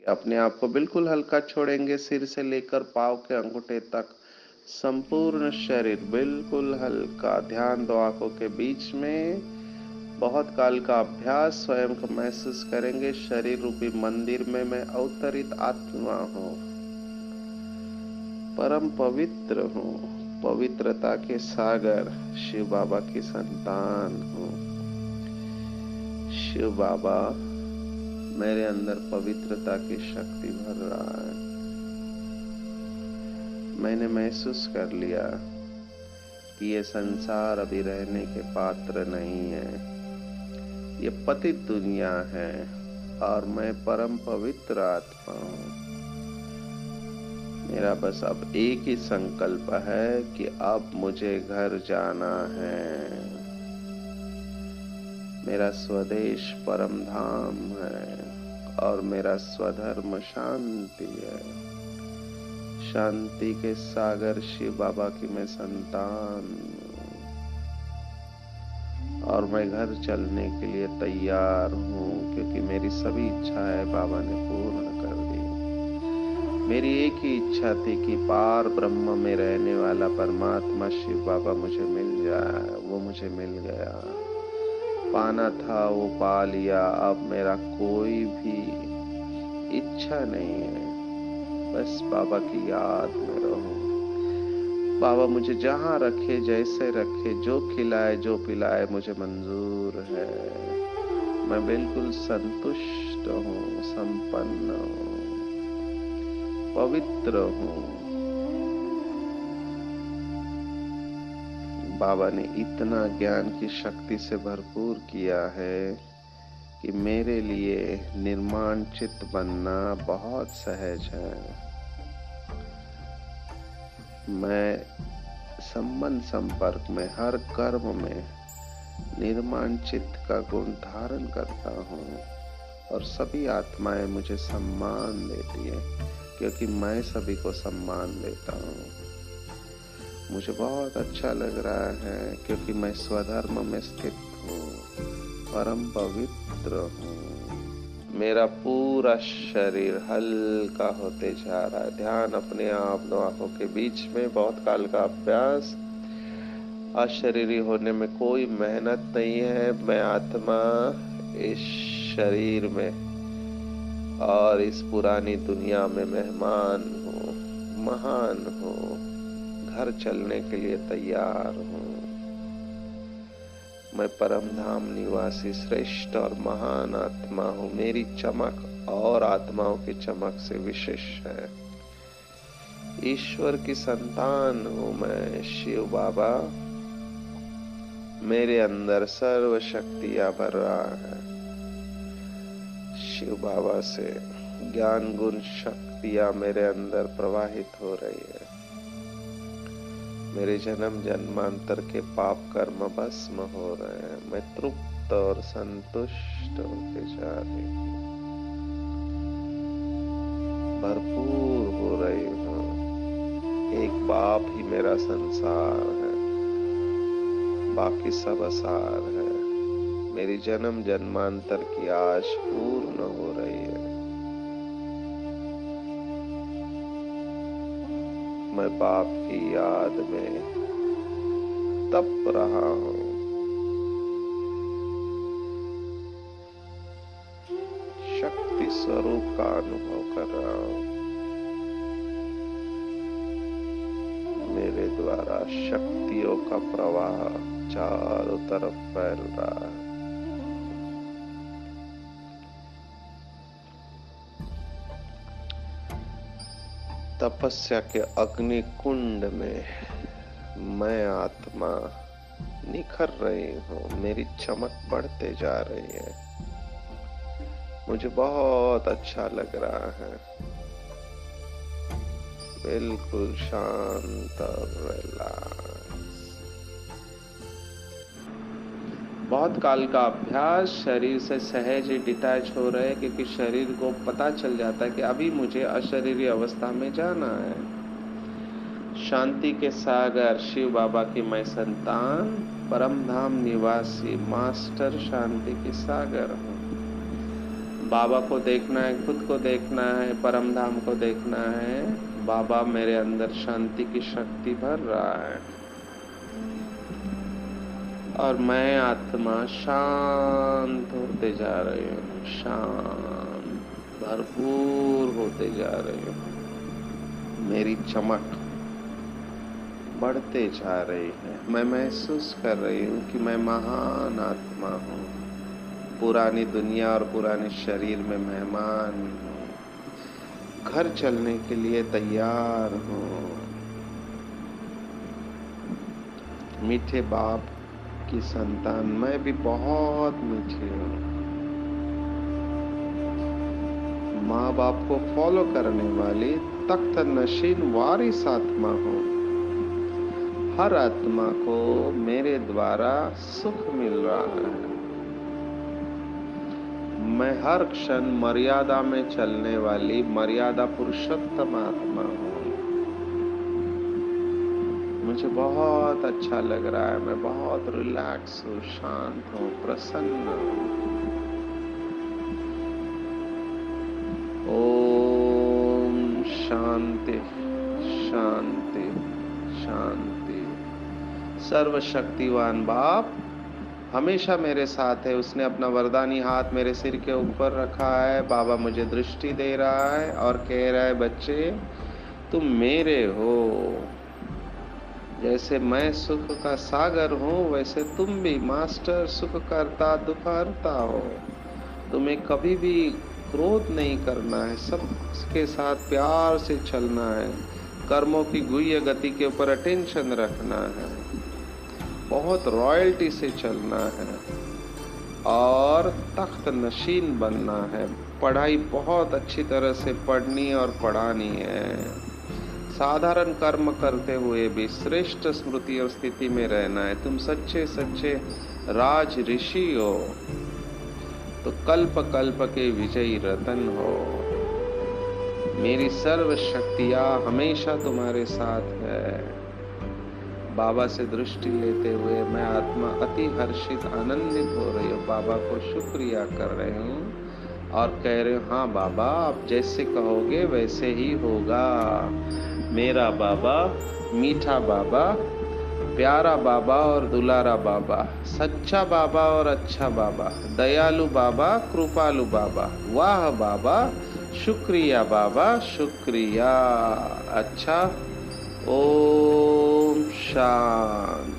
अपने आप को बिल्कुल हल्का छोड़ेंगे, सिर से लेकर पाँव के अंगूठे तक संपूर्ण शरीर बिल्कुल हल्का। ध्यान दो आंखों के बीच में। बहुत काल का अभ्यास, स्वयं को महसूस करेंगे शरीर रूपी मंदिर में मैं अवतरित आत्मा हूँ, परम पवित्र हूँ, पवित्रता के सागर शिव बाबा की संतान हूँ। शिव बाबा मेरे अंदर पवित्रता की शक्ति भर रहा है। मैंने महसूस कर लिया कि ये संसार अभी रहने के पात्र नहीं है, ये पतित दुनिया है और मैं परम पवित्र आत्मा हूँ। मेरा बस अब एक ही संकल्प है कि अब मुझे घर जाना है। मेरा स्वदेश परम धाम है और मेरा स्वधर्म शांति है। शांति के सागर शिव बाबा की मैं संतान और मैं घर चलने के लिए तैयार हूँ, क्योंकि मेरी सभी इच्छाएं बाबा ने पूर्ण कर दी। मेरी एक ही इच्छा थी कि पार ब्रह्म में रहने वाला परमात्मा शिव बाबा मुझे मिल जाए। वो मुझे मिल गया। पाना था वो पा लिया। अब मेरा कोई भी इच्छा नहीं है, बस बाबा की याद में रहूं। बाबा मुझे जहां रखे, जैसे रखे, जो खिलाए जो पिलाए मुझे मंजूर है। मैं बिल्कुल संतुष्ट हूँ, संपन्न हूँ, पवित्र हूँ। बाबा ने इतना ज्ञान की शक्ति से भरपूर किया है कि मेरे लिए निर्माण चित्त बनना बहुत सहज है। मैं संबंध संपर्क में, हर कर्म में निर्माण चित्त का गुण धारण करता हूँ और सभी आत्माएं मुझे सम्मान देती है, क्योंकि मैं सभी को सम्मान देता हूँ। मुझे बहुत अच्छा लग रहा है, क्योंकि मैं स्वधर्म में स्थित हूँ, परम पवित्र हूँ। मेरा पूरा शरीर हल्का होते जा रहा है। ध्यान अपने आप दो आंखों के बीच में। बहुत काल का अभ्यास। अशरीरी होने में कोई मेहनत नहीं है। मैं आत्मा इस शरीर में और इस पुरानी दुनिया में मेहमान हूँ, महान हूँ, घर चलने के लिए तैयार हूँ। मैं परम धाम निवासी श्रेष्ठ और महान आत्मा हूँ। मेरी चमक और आत्माओं की चमक से विशेष है। ईश्वर की संतान हूँ मैं। शिव बाबा मेरे अंदर सर्व शक्तियां भर रहा है। शिव बाबा से ज्ञान गुण शक्तियां मेरे अंदर प्रवाहित हो रही है। मेरे जन्म जन्मांतर के पाप कर्म भस्म हो रहे हैं। मैं तृप्त और संतुष्ट होते जा रही हूँ, भरपूर हो रही हूँ। एक बाप ही मेरा संसार है, बाकी सब असार है। मेरी जन्म जन्मांतर की आश पूर्ण हो रही है। मैं बाप की याद में तप रहा हूँ। शक्ति स्वरूप का अनुभव कर रहा हूँ। मेरे द्वारा शक्तियों का प्रवाह चारों तरफ फैल रहा है। तपस्या के अग्नि कुंड में मैं आत्मा निखर रही हूँ। मेरी चमक बढ़ते जा रही है। मुझे बहुत अच्छा लग रहा है। बिल्कुल शांत और रिलैक्स। बहुत काल का अभ्यास। शरीर से सहज ही डिटैच हो रहे, क्योंकि शरीर को पता चल जाता है कि अभी मुझे अशरीरी अवस्था में जाना है। शांति के सागर शिव बाबा की मैं संतान, परम धाम निवासी मास्टर शांति के सागर हूँ। बाबा को देखना है, खुद को देखना है, परम धाम को देखना है। बाबा मेरे अंदर शांति की शक्ति भर रहा है और मैं आत्मा शांत होते जा रही हूँ, शांत भरपूर होते जा रही हूँ। मेरी चमक बढ़ते जा रही है। मैं महसूस कर रही हूँ कि मैं महान आत्मा हूँ, पुरानी दुनिया और पुराने शरीर में मेहमान हूँ, घर चलने के लिए तैयार हूँ। मीठे बाप की संतान मैं भी बहुत मीठी हूँ। माँ बाप को फॉलो करने वाली तख्त नशीन वारिस आत्मा हूँ। हर आत्मा को मेरे द्वारा सुख मिल रहा है। मैं हर क्षण मर्यादा में चलने वाली मर्यादा पुरुषोत्तम आत्मा हूँ। मुझे बहुत अच्छा लग रहा है। मैं बहुत रिलैक्स हूँ, शांत हूँ, प्रसन्न हूँ। ओम शांति शांति शांति। सर्वशक्तिवान बाप हमेशा मेरे साथ है। उसने अपना वरदानी हाथ मेरे सिर के ऊपर रखा है। बाबा मुझे दृष्टि दे रहा है और कह रहा है, बच्चे तुम मेरे हो। जैसे मैं सुख का सागर हूँ वैसे तुम भी मास्टर सुख करता दुख हरता हो। तुम्हें कभी भी क्रोध नहीं करना है, सबके साथ प्यार से चलना है, कर्मों की गुह्य गति के ऊपर अटेंशन रखना है, बहुत रॉयल्टी से चलना है और तख्त नशीन बनना है। पढ़ाई बहुत अच्छी तरह से पढ़नी और पढ़ानी है। साधारण कर्म करते हुए भी श्रेष्ठ स्मृति और स्थिति में रहना है। तुम सच्चे सच्चे राज ऋषि हो तो कल्प कल्प के विजयी रतन हो। मेरी सर्व शक्तियाँ हमेशा तुम्हारे साथ है। बाबा से दृष्टि लेते हुए मैं आत्मा अति हर्षित आनंदित हो रही हूँ। बाबा को शुक्रिया कर रही हूँ और कह रहे हूँ, हाँ बाबा आप जैसे कहोगे वैसे ही होगा। मेरा बाबा, मीठा बाबा, प्यारा बाबा और दुलारा बाबा, सच्चा बाबा और अच्छा बाबा, दयालु बाबा, कृपालु बाबा, वाह बाबा, शुक्रिया बाबा, शुक्रिया। अच्छा, ओम शांति।